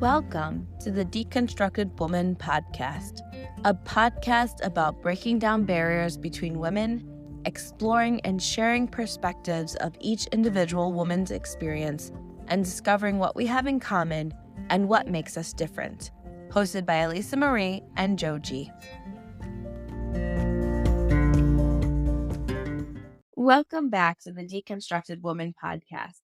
Welcome to the Deconstructed Woman podcast, a podcast about breaking down barriers between women, exploring and sharing perspectives of each individual woman's experience, and discovering what we have in common and what makes us different. Hosted by Elisa Marie and Joji. Welcome back to the Deconstructed Woman podcast.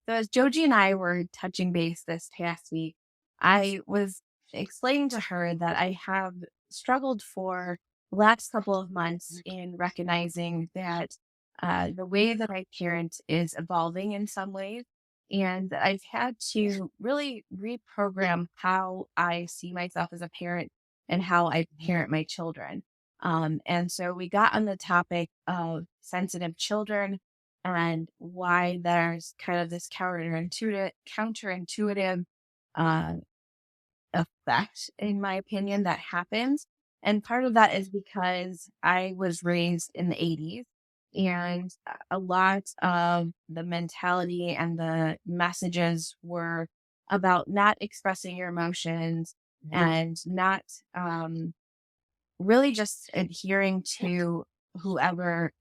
So as Joji and I were touching base this past week, I was explaining to her that I have struggled for the last couple of months in recognizing that the way that I parent is evolving in some ways. And that I've had to really reprogram how I see myself as a parent and how I parent my children. And so we got on the topic of sensitive children and why there's kind of this counterintuitive uh, effect, in my opinion, that happens. And part of that is because I was raised in the 80s, and a lot of the mentality and the messages were about not expressing your emotions and not really just adhering to whoever,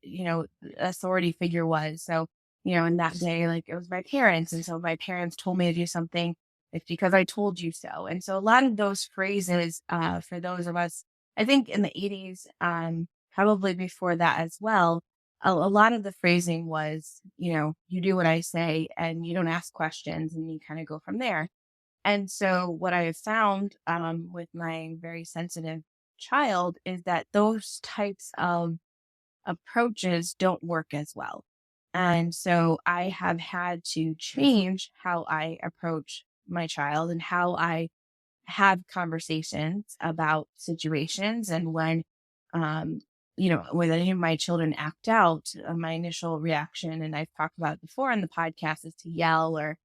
authority figure was. So, in that day, like it was my parents. And so my parents told me to do something. It's because I told you so. And so a lot of those phrases, for those of us, I think in the 80s, probably before that as well, a lot of the phrasing was, you do what I say and you don't ask questions and you kind of go from there. And so what I have found with my very sensitive child is that those types of approaches don't work as well. And so I have had to change how I approach my child and how I have conversations about situations. And um, when any of my children act out, my initial reaction, and I've talked about it before on the podcast, is to yell or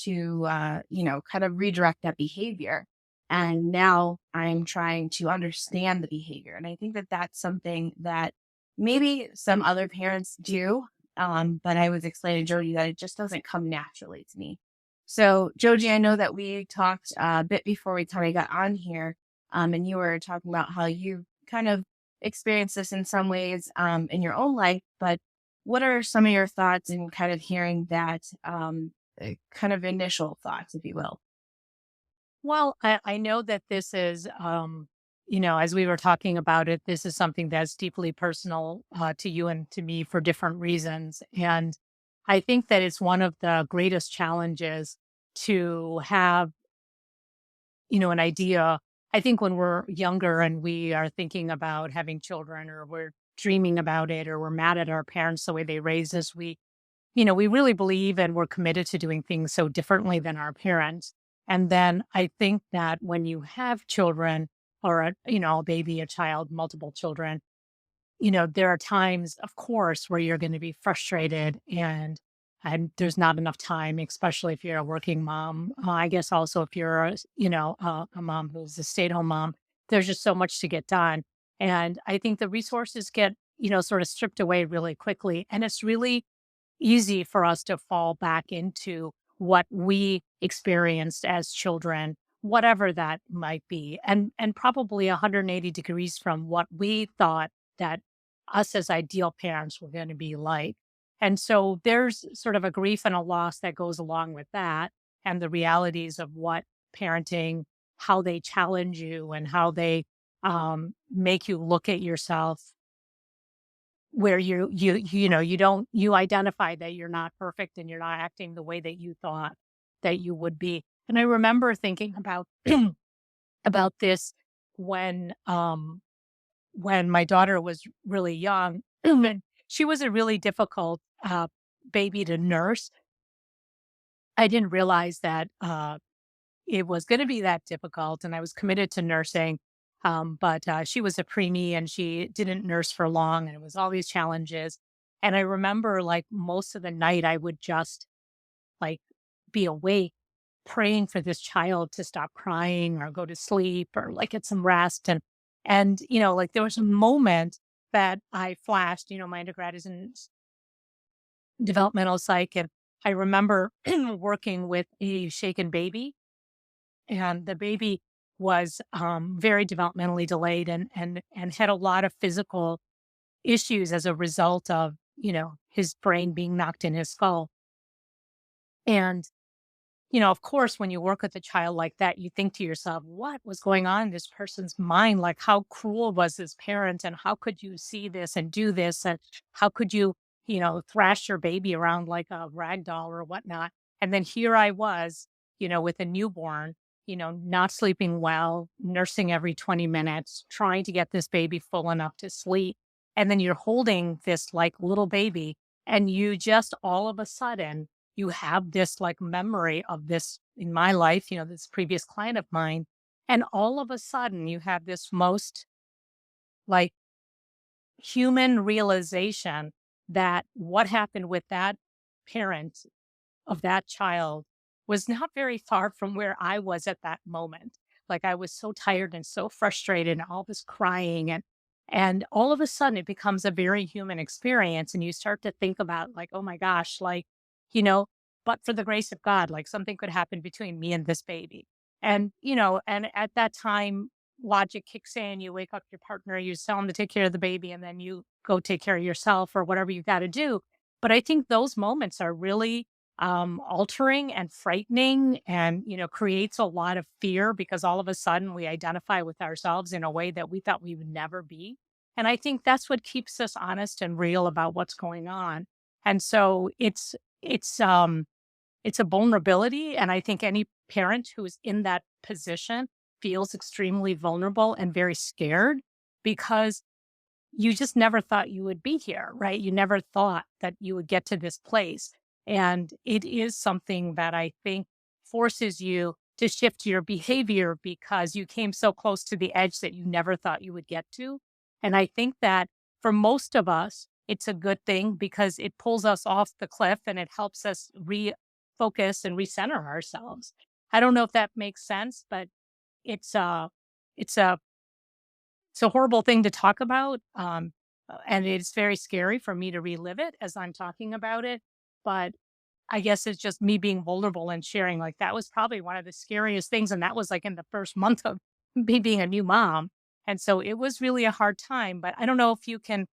to, kind of redirect that behavior. And now I'm trying to understand the behavior. And I think that that's something that maybe some other parents do. But I was explaining to Jody that it just doesn't come naturally to me. So, Joji, I know that we talked a bit before we kind of got on here, and you were talking about how you kind of experienced this in some ways in your own life. But what are some of your thoughts in kind of hearing that kind of initial thoughts, if you will? Well, I know that this is, as we were talking about it, this is something that's deeply personal to you and to me for different reasons. And I think that it's one of the greatest challenges to have, an idea. I think when we're younger and we are thinking about having children or we're dreaming about it or we're mad at our parents the way they raised us, we really believe and we're committed to doing things so differently than our parents. And then I think that when you have children or a baby, a child, multiple children, there are times, of course, where you're going to be frustrated and there's not enough time, especially if you're a working mom. I guess also if you're, a mom who's a stay-at-home mom, there's just so much to get done. And I think the resources get, sort of stripped away really quickly. And it's really easy for us to fall back into what we experienced as children, whatever that might be, and probably 180 degrees from what we thought that us as ideal parents were going to be like. And so there's sort of a grief and a loss that goes along with that, and the realities of what parenting, how they challenge you and how they make you look at yourself where you identify that you're not perfect and you're not acting the way that you thought that you would be. And I remember thinking about about this when when my daughter was really young. And she was a really difficult baby to nurse. I didn't realize that it was going to be that difficult, and I was committed to nursing. But she was a preemie and she didn't nurse for long, and it was all these challenges. And I remember, like, most of the night, I would just like be awake praying for this child to stop crying or go to sleep or like get some rest. And like there was a moment that I flashed. My undergrad is in developmental psych, and I remember working with a shaken baby and the baby was very developmentally delayed and had a lot of physical issues as a result of his brain being knocked in his skull. And of course, when you work with a child like that, you think to yourself, what was going on in this person's mind? Like, how cruel was this parent? And how could you see this and do this? And how could you, thrash your baby around like a rag doll or whatnot? And then here I was, with a newborn, not sleeping well, nursing every 20 minutes, trying to get this baby full enough to sleep. And then you're holding this like little baby, and you just all of a sudden, you have this like memory of this in my life, this previous client of mine. And all of a sudden, you have this most like human realization that what happened with that parent of that child was not very far from where I was at that moment. Like I was so tired and so frustrated and all this crying and all of a sudden it becomes a very human experience and you start to think about like, oh my gosh, like, you know, but for the grace of God, like something could happen between me and this baby. And, and at that time, logic kicks in, you wake up your partner, you tell them to take care of the baby, and then you go take care of yourself or whatever you got to do. But I think those moments are really altering and frightening and, creates a lot of fear because all of a sudden we identify with ourselves in a way that we thought we would never be. And I think that's what keeps us honest and real about what's going on. And so it's a vulnerability. And I think any parent who is in that position feels extremely vulnerable and very scared because you just never thought you would be here, right? You never thought that you would get to this place. And it is something that I think forces you to shift your behavior because you came so close to the edge that you never thought you would get to. And I think that for most of us, it's a good thing because it pulls us off the cliff and it helps us refocus and recenter ourselves. I don't know if that makes sense, but it's a it's a it's a horrible thing to talk about, and it's very scary for me to relive it as I'm talking about it, but I guess it's just me being vulnerable and sharing, like, that was probably one of the scariest things, and that was, like, in the first month of me being a new mom, and so it was really a hard time, but I don't know if you can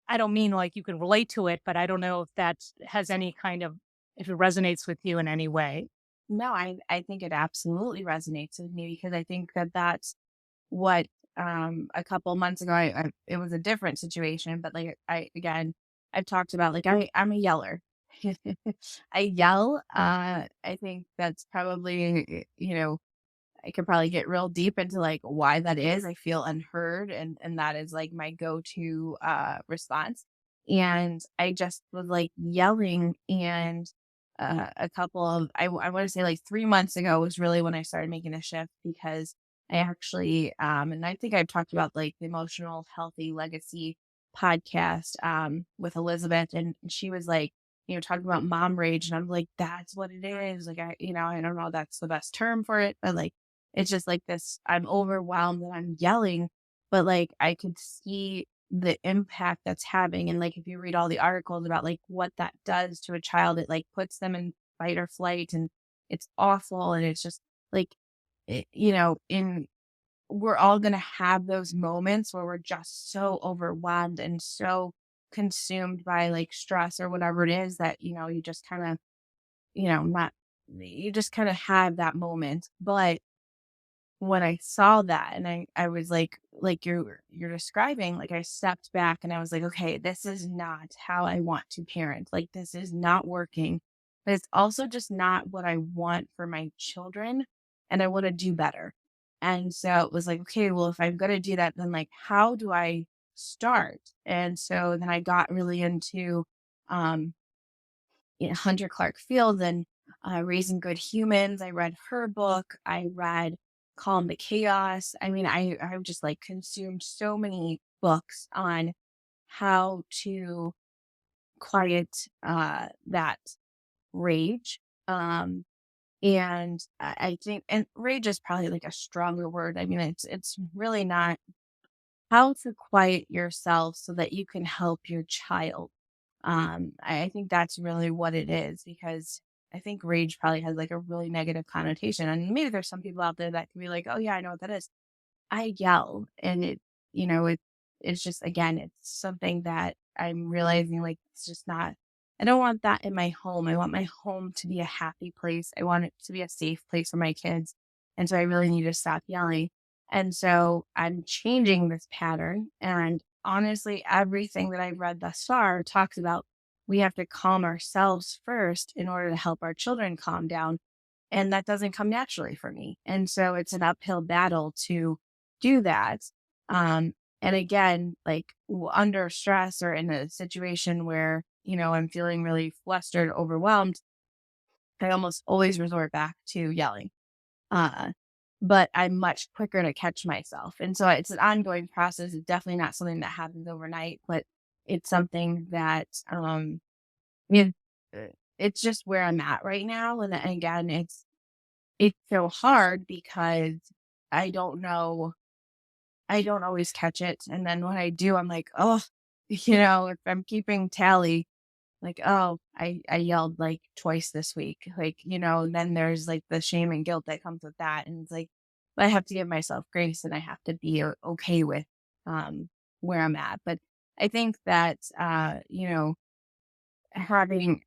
I don't mean like you can relate to it, but I don't know if that has any kind of if it resonates with you in any way. No, I think it absolutely resonates with me because I think that that's what a couple months ago it was a different situation, but like I again I've talked about like I'm a yeller. I yell. I think that's probably I could probably get real deep into like why that is. I feel unheard and that is like my go-to response. And I just was like yelling and a couple of I want to say like 3 months ago was really when I started making a shift because I actually and I think I've talked about like the emotional healthy legacy podcast with Elizabeth and she was like talking about mom rage and I'm like that's what it is like I don't know that's the best term for it but like it's just like this I'm overwhelmed and I'm yelling, but, like, I could see the impact that's having, and, like, if you read all the articles about, like, what that does to a child, it, like, puts them in fight or flight, and it's awful, and it's just, like, in we're all gonna have those moments where we're just so overwhelmed and so consumed by, like, stress or whatever it is that, you just kinda, not you just kinda have that moment, but when I saw that and I was like you're describing, like I stepped back and I was like, okay, this is not how I want to parent. Like this is not working. But it's also just not what I want for my children and I want to do better. And so it was like, okay, well, if I'm gonna do that, then like how do I start? And so then I got really into um Hunter Clark Field and Raising Good Humans. I read her book. I read Calm the Chaos. I mean, I've just like consumed so many books on how to quiet that rage. And I think, and rage is probably like a stronger word. I mean, it's really not how to quiet yourself so that you can help your child. I think that's really what it is because I think rage probably has like a really negative connotation. And maybe there's some people out there that can be like, oh yeah, I know what that is. I yell and you know, it's just again, it's something that I'm realizing like it's just not I don't want that in my home. I want my home to be a happy place. I want it to be a safe place for my kids. And so I really need to stop yelling. And so I'm changing this pattern. And honestly, everything that I've read thus far talks about we have to calm ourselves first in order to help our children calm down. And that doesn't come naturally for me. And so it's an uphill battle to do that. Um, and again, like under stress or in a situation where, I'm feeling really flustered, overwhelmed, I almost always resort back to yelling. Uh, but I'm much quicker to catch myself. And so it's an ongoing process. It's definitely not something that happens overnight, but it's something that, yeah, uh, it's just where I'm at right now. And then again, it's so hard because I don't know I don't always catch it, and then when I do, I'm like, "Oh," if I'm keeping tally, like, "Oh, I yelled, like, twice this week," like, and then there's, like, the shame and guilt that comes with that, and it's like, I have to give myself grace, and I have to be okay with, where I'm at, but I think that, having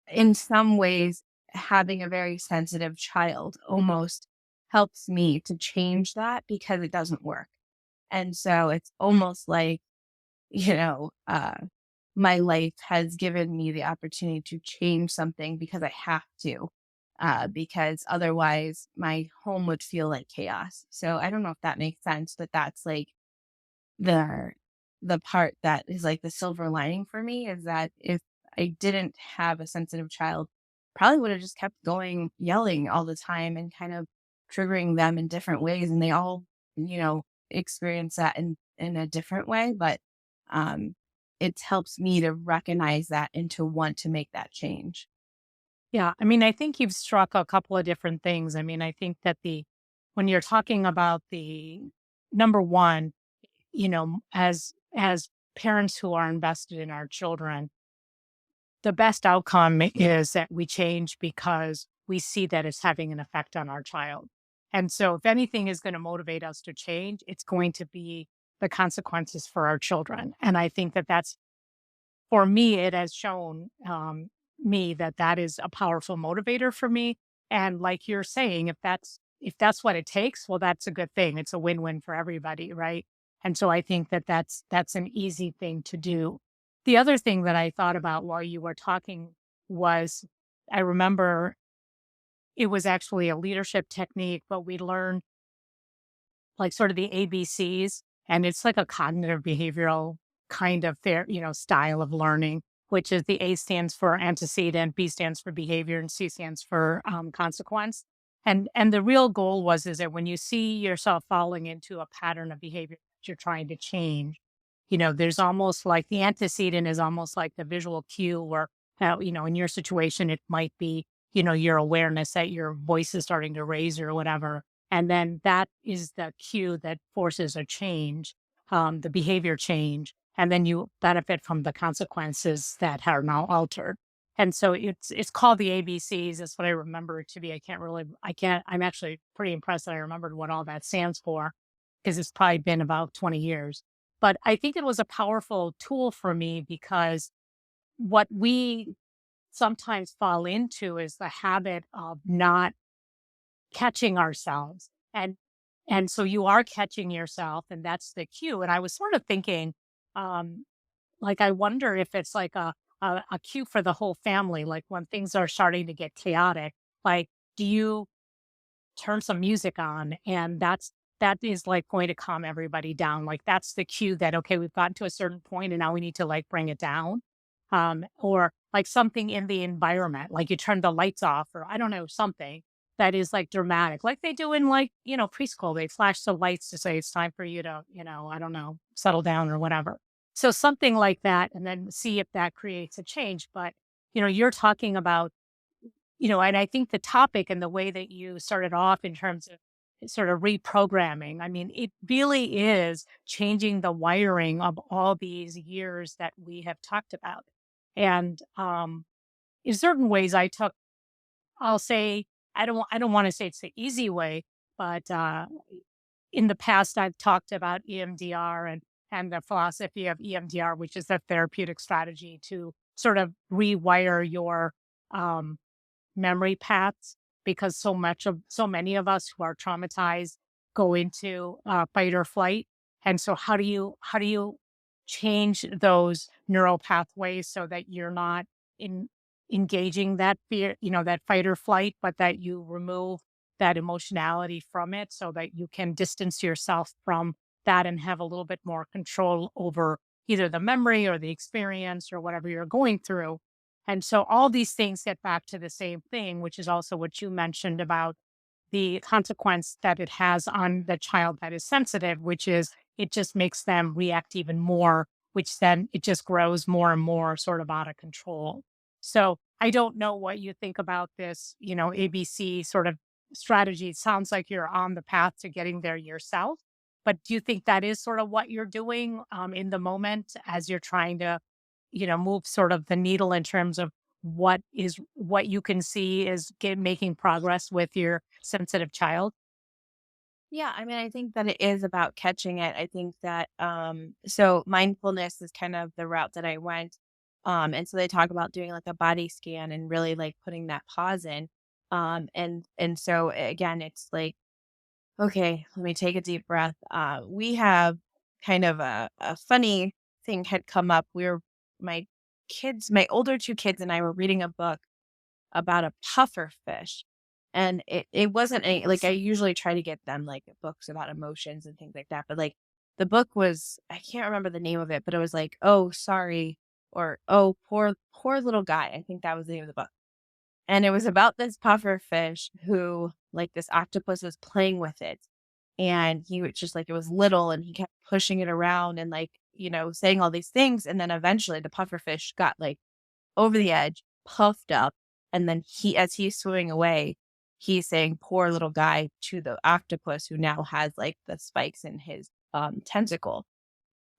in some ways, having a very sensitive child almost helps me to change that because it doesn't work. And so it's almost like, you know, uh, my life has given me the opportunity to change something because I have to, because otherwise my home would feel like chaos. So I don't know if that makes sense, but that's like the the part that is like the silver lining for me is that if I didn't have a sensitive child, probably would have just kept going yelling all the time and kind of triggering them in different ways. And they all, experience that in a different way. But um it helps me to recognize that and to want to make that change. Yeah, I mean, I think you've struck a couple of different things. I mean, I think that when you're talking about the number one, as parents who are invested in our children, the best outcome is that we change because we see that it's having an effect on our child. And so if anything is going to motivate us to change, it's going to be the consequences for our children. And I think that that's for me, it has shown me that that is a powerful motivator for me. And like you're saying, if that's what it takes, well, that's a good thing. It's a win-win for everybody, right? And so I think that that's an easy thing to do. The other thing that I thought about while you were talking was, I remember it was actually a leadership technique, but we learned like sort of the ABCs, and it's like a cognitive behavioral kind of style of learning, which is the A stands for antecedent, B stands for behavior, and C stands for consequence. And the real goal is that when you see yourself falling into a pattern of behavior that you're trying to change, there's almost like the antecedent is almost like the visual cue where, in your situation, it might be, your awareness that your voice is starting to raise or whatever, and then that is the cue that forces a change, the behavior change. And then you benefit from the consequences that are now altered. And so it's called the ABCs. That's what I remember it to be. I'm actually pretty impressed that I remembered what all that stands for because it's probably been about 20 years. But I think it was a powerful tool for me because what we sometimes fall into is the habit of not catching ourselves. And so you are catching yourself, and that's the cue. And I was sort of thinking, um, like, I wonder if it's like a cue for the whole family, like when things are starting to get chaotic, like, do you turn some music on, and that is like going to calm everybody down. Like that's the cue that okay, we've gotten to a certain point and now we need to like bring it down. Or like something in the environment, like you turn the lights off, or I don't know, something that is like dramatic, like they do in like, preschool. They flash the lights to say it's time for you to, I don't know, settle down or whatever. So something like that, and then see if that creates a change. But, you're talking about and I think the topic and the way that you started off in terms of sort of reprogramming, I mean, it really is changing the wiring of all these years that we have talked about. And in certain ways, I took I'll say I don't want to say it's the easy way, but in the past I've talked about EMDR and the philosophy of EMDR, which is a therapeutic strategy to sort of rewire your um, memory paths, because so many of us who are traumatized go into fight or flight. And so how do you change those neural pathways so that you're not in engaging that fear, that fight or flight, but that you remove that emotionality from it so that you can distance yourself from that and have a little bit more control over either the memory or the experience or whatever you're going through. And so all these things get back to the same thing, which is also what you mentioned about the consequence that it has on the child that is sensitive, which is it just makes them react even more, which then it just grows more and more sort of out of control. So I don't know what you think about this, ABC sort of strategy. It sounds like you're on the path to getting there yourself. But do you think that is sort of what you're doing in the moment as you're trying to, move sort of the needle in terms of what you can see is making progress with your sensitive child? Yeah, I mean, I think that it is about catching it. I think that so mindfulness is kind of the route that I went. And so they talk about doing like a body scan and really like putting that pause in. And so again, it's like, okay, let me take a deep breath. We have kind of a funny thing had come up. My my older two kids and I were reading a book about a puffer fish. And it wasn't a like, I usually try to get them, like, books about emotions and things like that, but, like, the book was I can't remember the name of it, but it was like, "Oh, sorry," or, "Oh, poor little guy." I think that was the name of the book. And it was about this puffer fish who, like, this octopus was playing with it, and he was just like it was little, and he kept pushing it around and, like, saying all these things, and then eventually the puffer fish got, like, over the edge, puffed up, and then as he's swimming away, he's saying, "Poor little guy," to the octopus who now has, like, the spikes in his, tentacle.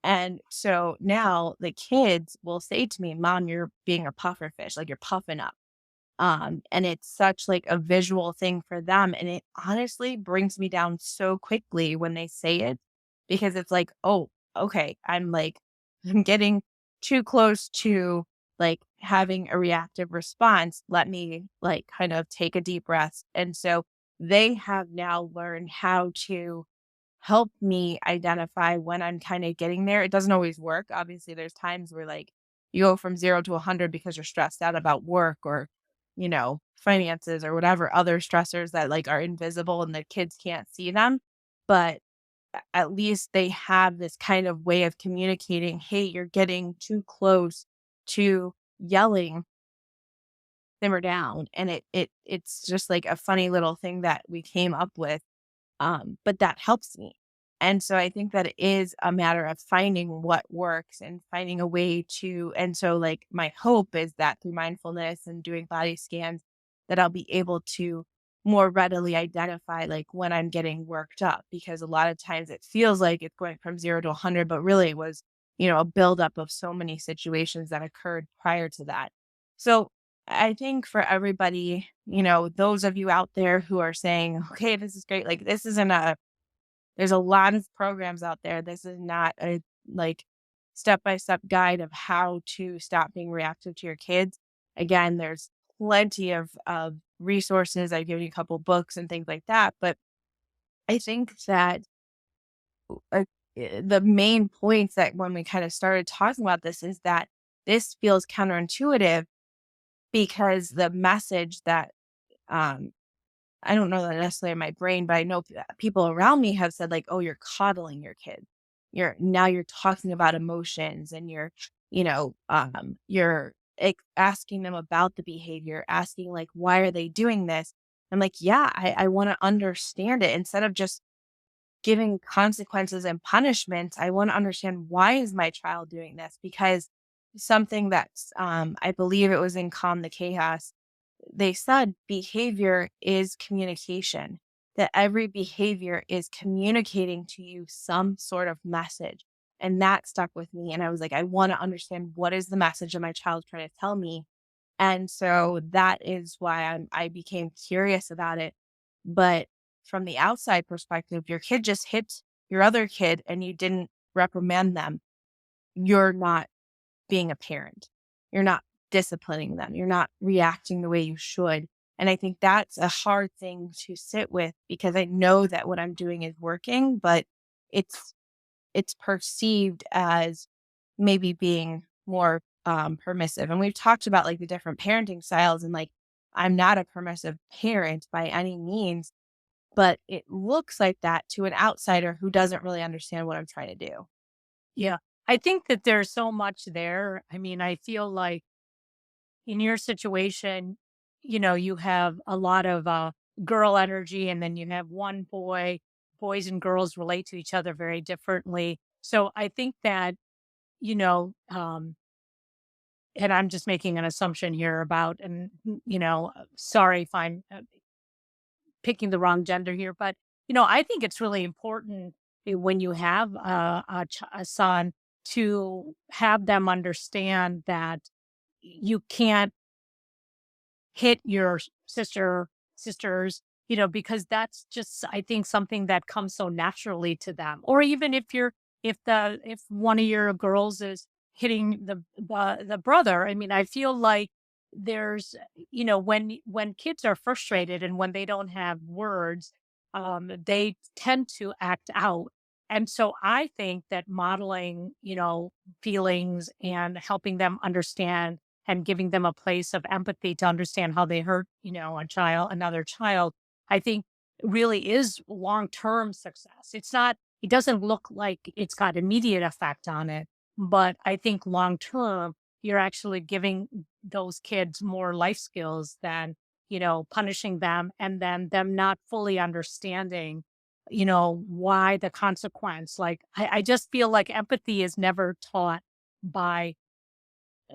And so now the kids will say to me, "Mom, you're being a puffer fish, like, you're puffing up." And it's such like a visual thing for them. And it honestly brings me down so quickly when they say it because it's like, oh, okay, I'm like, I'm getting too close to like having a reactive response. Let me like kind of take a deep breath. And so they have now learned how to help me identify when I'm kind of getting there. It doesn't always work. Obviously, there's times where like you go from 0 to 100 because you're stressed out about work or, finances or whatever other stressors that like are invisible and the kids can't see them. But at least they have this kind of way of communicating, hey, you're getting too close to yelling, simmer down. And it's just like a funny little thing that we came up with, but that helps me. And so I think that it is a matter of finding what works and finding a way to, and so like my hope is that through mindfulness and doing body scans, that I'll be able to more readily identify like when I'm getting worked up because a lot of times it feels like it's going from 0 to 100, but really it was, a buildup of so many situations that occurred prior to that. So I think for everybody, those of you out there who are saying, okay, this is great. Like, this isn't there's a lot of programs out there. This is not a like step by step guide of how to stop being reactive to your kids. Again, there's plenty of resources. I've given you a couple books and things like that. But I think that uh, the main points that when we kind of started talking about this is that this feels counterintuitive because the message that um, I don't know that necessarily in my brain, but I know people around me have said like, "Oh, you're coddling your kid. You're talking about emotions and you're asking them about the behavior, asking like, why are they doing this?" I'm like, "Yeah, I want to understand it instead of just giving consequences and punishments. I want to understand why is my child doing this because something that's I believe it was in Calm the Chaos they said behavior is communication, that every behavior is communicating to you some sort of message. And that stuck with me. And I was like, I want to understand what is the message that my child's trying to tell me. And so that is why I became curious about it. But from the outside perspective, your kid just hit your other kid and you didn't reprimand them. You're not being a parent. You're not disciplining them. You're not reacting the way you should. And I think that's a hard thing to sit with because I know that what I'm doing is working, but it's it's perceived as maybe being more permissive. And we've talked about like the different parenting styles and like I'm not a permissive parent by any means, but it looks like that to an outsider who doesn't really understand what I'm trying to do. Yeah. I think that there's so much there. I mean, I feel like in your situation, you have a lot of girl energy, and then you have one boy. Boys and girls relate to each other very differently. So I think that, and I'm just making an assumption here about, and, sorry if I'm picking the wrong gender here, but, I think it's really important when you have a son to have them understand that you can't hit your sisters, because that's just, I think, something that comes so naturally to them. Or even if one of your girls is hitting the brother, I mean, I feel like there's, when kids are frustrated and when they don't have words, they tend to act out. And so I think that modeling, feelings and helping them understand and giving them a place of empathy to understand how they hurt, another child, I think really is long-term success. It doesn't look like it's got immediate effect on it, but I think long-term, you're actually giving those kids more life skills than, punishing them and then them not fully understanding, why the consequence. Like, I just feel like empathy is never taught by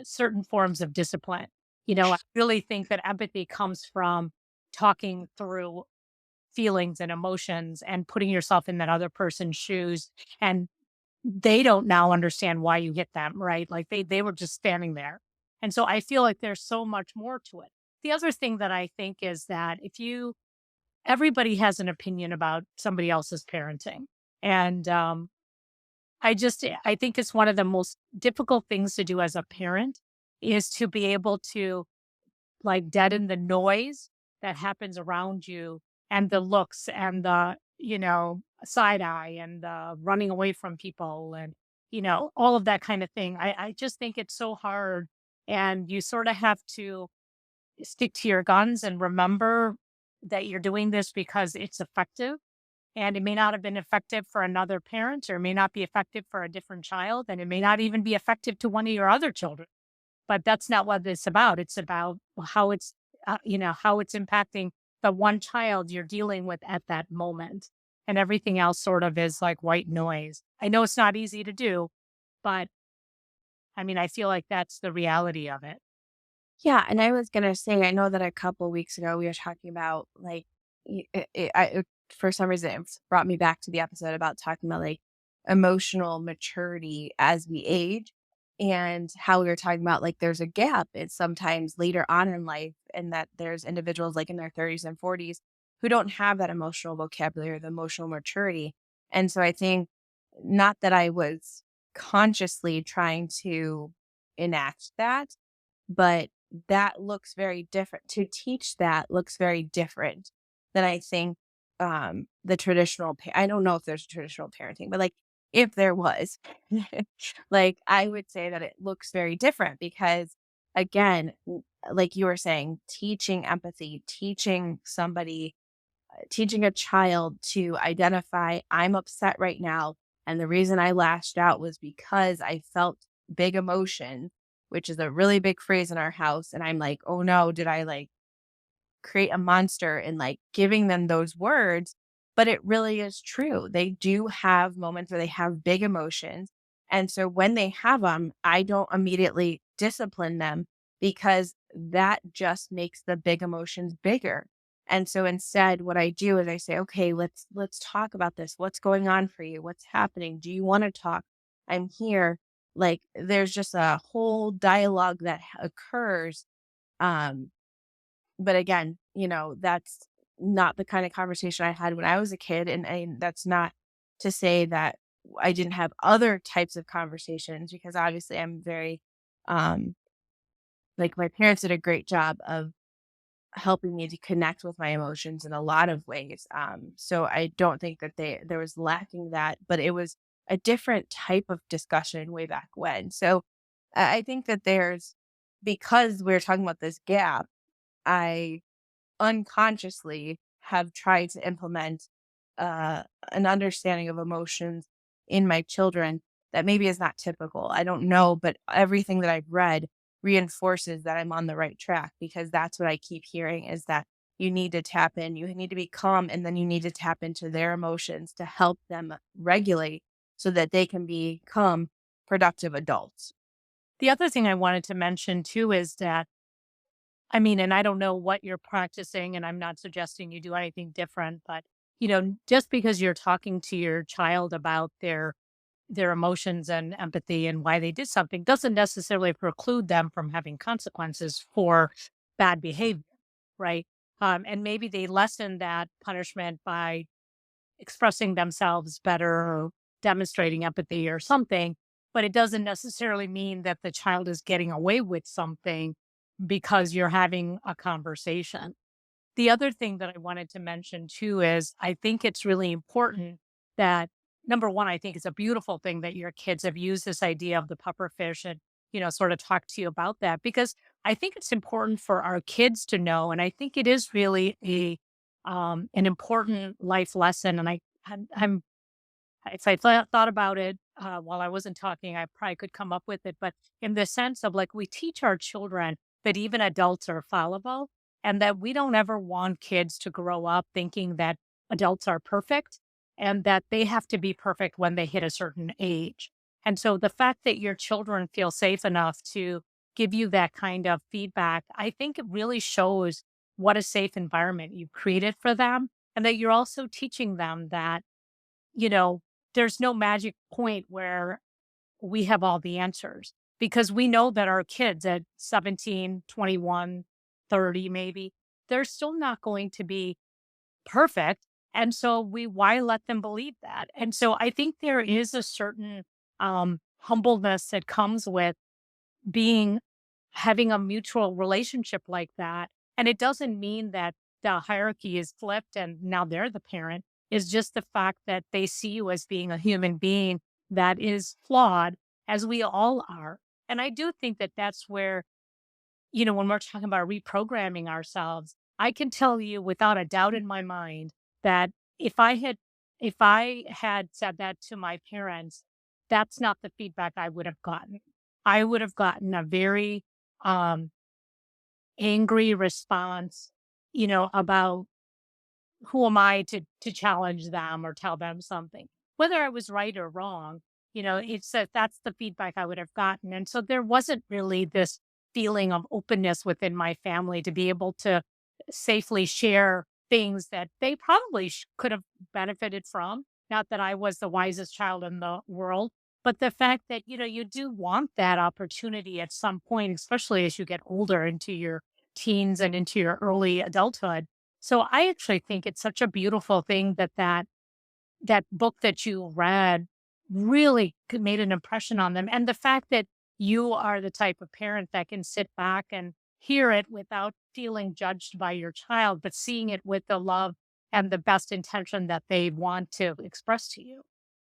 certain forms of discipline. I really think that empathy comes from talking through feelings and emotions and putting yourself in that other person's shoes. And they don't now understand why you hit them, right? Like they were just standing there. And so I feel like there's so much more to it. The other thing that I think is that everybody has an opinion about somebody else's parenting. And I think it's one of the most difficult things to do as a parent is to be able to, like, deaden the noise that happens around you and the looks and the, side eye and the running away from people and, all of that kind of thing. I just think it's so hard, and you sort of have to stick to your guns and remember that you're doing this because it's effective, and it may not have been effective for another parent, or it may not be effective for a different child, and it may not even be effective to one of your other children. But that's not what it's about. It's about how it's impacting the one child you're dealing with at that moment. And everything else sort of is like white noise. I know it's not easy to do, but I mean, I feel like that's the reality of it. Yeah, and I was gonna say, I know that a couple weeks ago we were talking about like, for some reason it's brought me back to the episode about talking about like emotional maturity as we age, and how we were talking about like there's a gap. It's sometimes later on in life, and that there's individuals like in their 30s and 40s who don't have that emotional vocabulary, the emotional maturity. And so I think not that I was consciously trying to enact that, but that looks very different. To teach that looks very different than I think, the traditional I don't know if there's a traditional parenting, but, like, if there was, like, I would say that it looks very different because, again, like you were saying, teaching empathy, teaching a child to identify, "I'm upset right now, and the reason I lashed out was because I felt big emotion," which is a really big phrase in our house, and I'm like, "Oh no, did I, like, create a monster?" And, like, giving them those words, but it really is true. They do have moments where they have big emotions, and so when they have them, I don't immediately discipline them because that just makes the big emotions bigger. And so instead, what I do is I say, "Okay, let's talk about this. What's going on for you? What's happening? Do you wanna talk? I'm here." Like, there's just a whole dialogue that occurs, Um, but again, that's not the kind of conversation I had when I was a kid, and that's not to say that I didn't have other types of conversations because obviously I'm very, um, like my parents did a great job of helping me to connect with my emotions in a lot of ways. So I don't think that there was lacking that, but it was a different type of discussion way back when. So I think that there's because we're talking about this gap, I unconsciously have tried to implement uh, an understanding of emotions in my children that maybe is not typical. I don't know, but everything that I've read reinforces that I'm on the right track because that's what I keep hearing is that you need to tap in, you need to be calm, and then you need to tap into their emotions to help them regulate so that they can become productive adults. The other thing I wanted to mention too is that, I mean, and I don't know what you're practicing, and I'm not suggesting you do anything different, but just because you're talking to your child about their emotions and empathy and why they did something doesn't necessarily preclude them from having consequences for bad behavior, right? And maybe they lessen that punishment by expressing themselves better or demonstrating empathy or something, but it doesn't necessarily mean that the child is getting away with something because you're having a conversation. The other thing that I wanted to mention too is I think it's really important that number one, I think it's a beautiful thing that your kids have used this idea of the puffer fish and, sort of talk to you about that because I think it's important for our kids to know. And I think it is really an important life lesson. And I'm if I thought about it while I wasn't talking, I probably could come up with it. But in the sense of like, we teach our children that even adults are fallible and that we don't ever want kids to grow up thinking that adults are perfect and that they have to be perfect when they hit a certain age. And so the fact that your children feel safe enough to give you that kind of feedback, I think it really shows what a safe environment you've created for them. And that you're also teaching them that you know, there's no magic point where we have all the answers because we know that our kids at 17, 21, 30, maybe, they're still not going to be perfect. And so why let them believe that? And so I think there is a certain humbleness that comes with being having a mutual relationship like that. And it doesn't mean that the hierarchy is flipped and now they're the parent. It's just the fact that they see you as being a human being that is flawed, as we all are. And I do think that that's where, when we're talking about reprogramming ourselves, I can tell you without a doubt in my mind that if I had if I had said that to my parents, that's not the feedback I would have gotten. I would have gotten a very um angry response, about who am I to challenge them or tell them something? Whether I was right or wrong, it's that that's the feedback I would have gotten. And so there wasn't really this feeling of openness within my family to be able to safely share things that they probably could have benefited from. Not that I was the wisest child in the world, but the fact that, you do want that opportunity at some point, especially as you get older into your teens and into your early adulthood. So I actually think it's such a beautiful thing that book that you read really made an impression on them. And the fact that you are the type of parent that can sit back and hear it without feeling judged by your child, but seeing it with the love and the best intention that they want to express to you.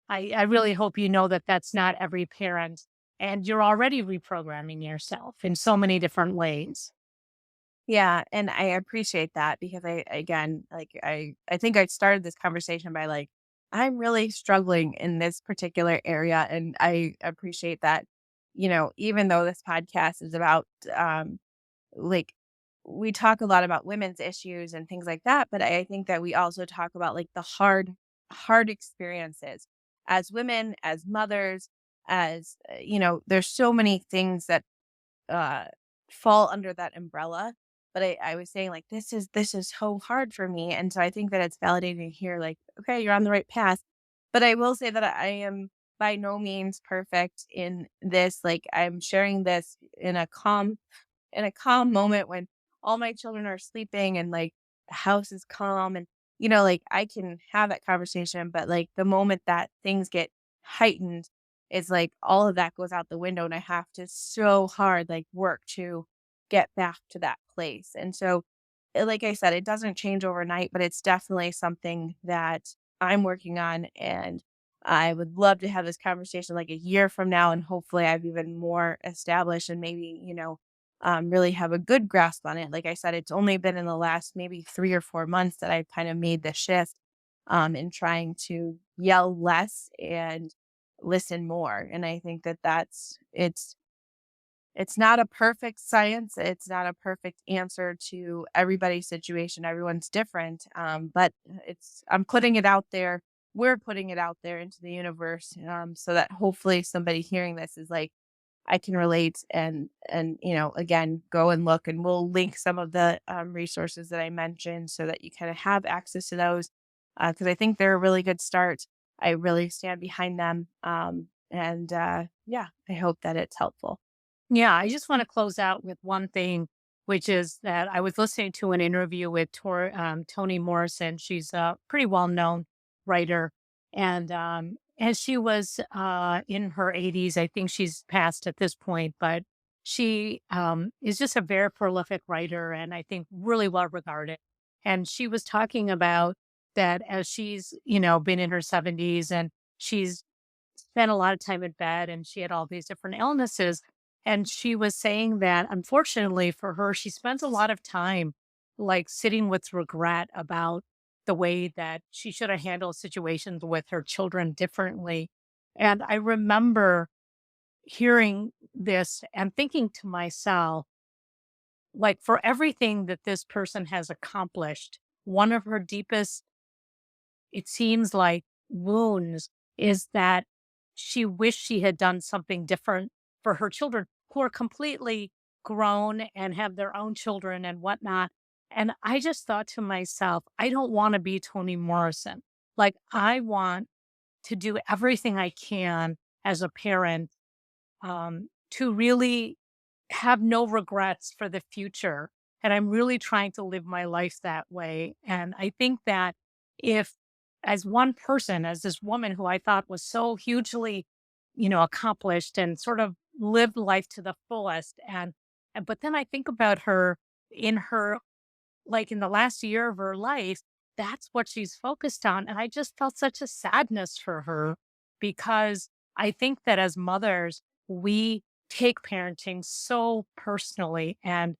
I really hope you know that that's not every parent. And you're already reprogramming yourself in so many different ways. Yeah, and I appreciate that because I again, like I think I started this conversation by like I'm really struggling in this particular area and I appreciate that even though this podcast is about like we talk a lot about women's issues and things like that, but I think that we also talk about like the hard experiences as women, as mothers, as there's so many things that uh, fall under that umbrella. But I was saying like this is so hard for me, and so I think that it's validating here. Like, okay, you're on the right path. But I will say that I am by no means perfect in this. Like, I'm sharing this in a calm in a calm moment when all my children are sleeping and like the house is calm and like I can have that conversation, but like the moment that things get heightened, it's like all of that goes out the window and I have to so hard like work to get back to that place. And so like I said, it doesn't change overnight, but it's definitely something that I'm working on. And I would love to have this conversation like a year from now. And hopefully I've even more established and maybe, really have a good grasp on it. Like I said, it's only been in the last maybe 3 or 4 months that I've kind of made the shift in trying to yell less and listen more. And I think that it's not a perfect science. It's not a perfect answer to everybody's situation. Everyone's different. But I'm putting it out there. We're putting it out there into the universe, so that hopefully somebody hearing this is like, I can relate and again, go and look and we'll link some of the resources that I mentioned so that you kind of have access to those because I think they're a really good start. I really stand behind them. And yeah, I hope that it's helpful. Yeah, I just want to close out with one thing, which is that I was listening to an interview with Toni Morrison. She's a pretty well known writer, and she was in her 80s. I think she's passed at this point, but she is just a very prolific writer, and I think really well regarded. And she was talking about that as she's been in her 70s and she's spent a lot of time in bed and she had all these different illnesses. And she was saying that unfortunately for her, she spends a lot of time like sitting with regret about the way that she should have handled situations with her children differently. And I remember hearing this and thinking to myself, like, for everything that this person has accomplished, one of her deepest, it seems like, wounds is that she wished she had done something different for her children who are completely grown and have their own children and whatnot. And I just thought to myself, I don't want to be Toni Morrison. Like, I want to do everything I can as a parent to really have no regrets for the future. And I'm really trying to live my life that way. And I think that if, as one person, as this woman who I thought was so hugely, accomplished and sort of lived life to the fullest, but then I think about her in her like in the last year of her life, that's what she's focused on. And I just felt such a sadness for her because I think that as mothers, we take parenting so personally and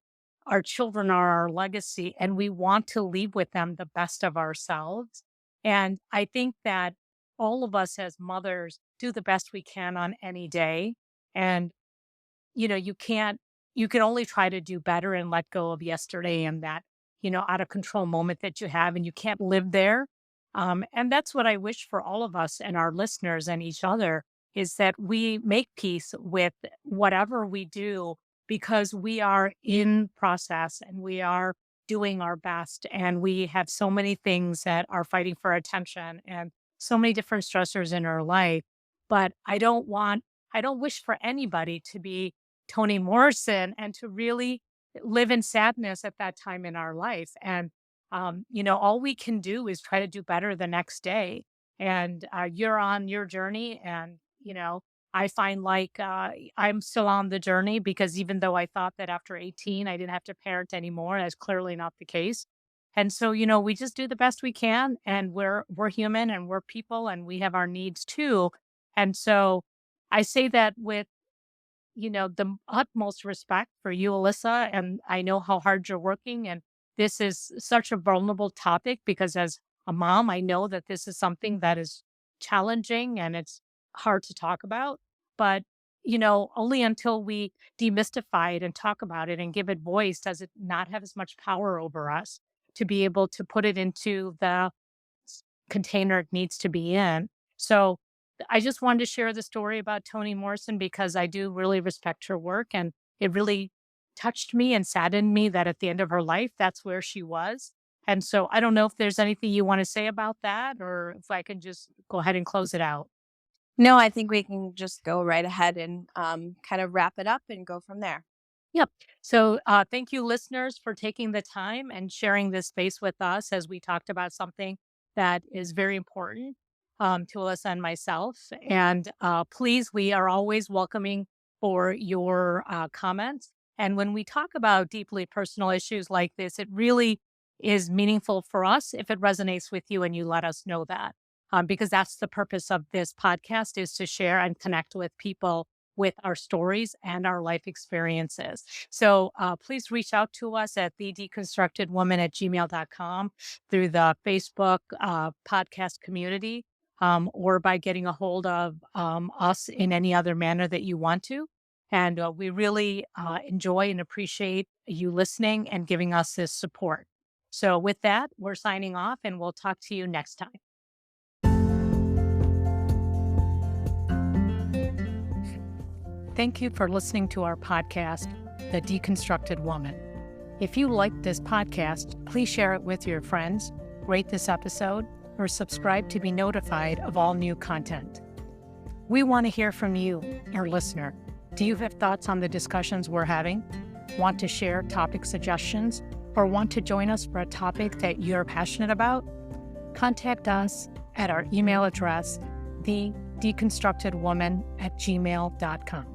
our children are our legacy and we want to leave with them the best of ourselves. And I think that all of us as mothers do the best we can on any day. And you can't you can only try to do better and let go of yesterday and that, out of control moment that you have, and you can't live there. And that's what I wish for all of us and our listeners and each other is that we make peace with whatever we do because we are in process and we are doing our best and we have so many things that are fighting for attention and so many different stressors in our life. But I don't wish for anybody to be Toni Morrison and to really live in sadness at that time in our life. And, all we can do is try to do better the next day. And you're on your journey. And, I find like I'm still on the journey because even though I thought that after 18, I didn't have to parent anymore, that's clearly not the case. And so, we just do the best we can and we're human and we're people and we have our needs too. And so I say that with the utmost respect for you, Alyssa. And I know how hard you're working. And this is such a vulnerable topic because as a mom, I know that this is something that is challenging and it's hard to talk about. But, only until we demystify it and talk about it and give it voice does it not have as much power over us to be able to put it into the container it needs to be in. So I just wanted to share the story about Toni Morrison because I do really respect her work and it really touched me and saddened me that at the end of her life, that's where she was. And so I don't know if there's anything you want to say about that or if I can just go ahead and close it out. No, I think we can just go right ahead and kind of wrap it up and go from there. Yep. So thank you, listeners, for taking the time and sharing this space with us as we talked about something that is very important to Alyssa and myself. And please, we are always welcoming for your comments. And when we talk about deeply personal issues like this, it really is meaningful for us if it resonates with you and you let us know that. Because that's the purpose of this podcast, is to share and connect with people with our stories and our life experiences. So please reach out to us at thedeconstructedwoman@gmail.com, through the Facebook podcast community, or by getting a hold of us in any other manner that you want to. And we really enjoy and appreciate you listening and giving us this support. So with that, we're signing off, and we'll talk to you next time. Thank you for listening to our podcast, The Deconstructed Woman. If you liked this podcast, please share it with your friends, rate this episode, or subscribe to be notified of all new content. We want to hear from you, our listener. Do you have thoughts on the discussions we're having? Want to share topic suggestions, or want to join us for a topic that you're passionate about? Contact us at our email address, thedeconstructedwoman@gmail.com.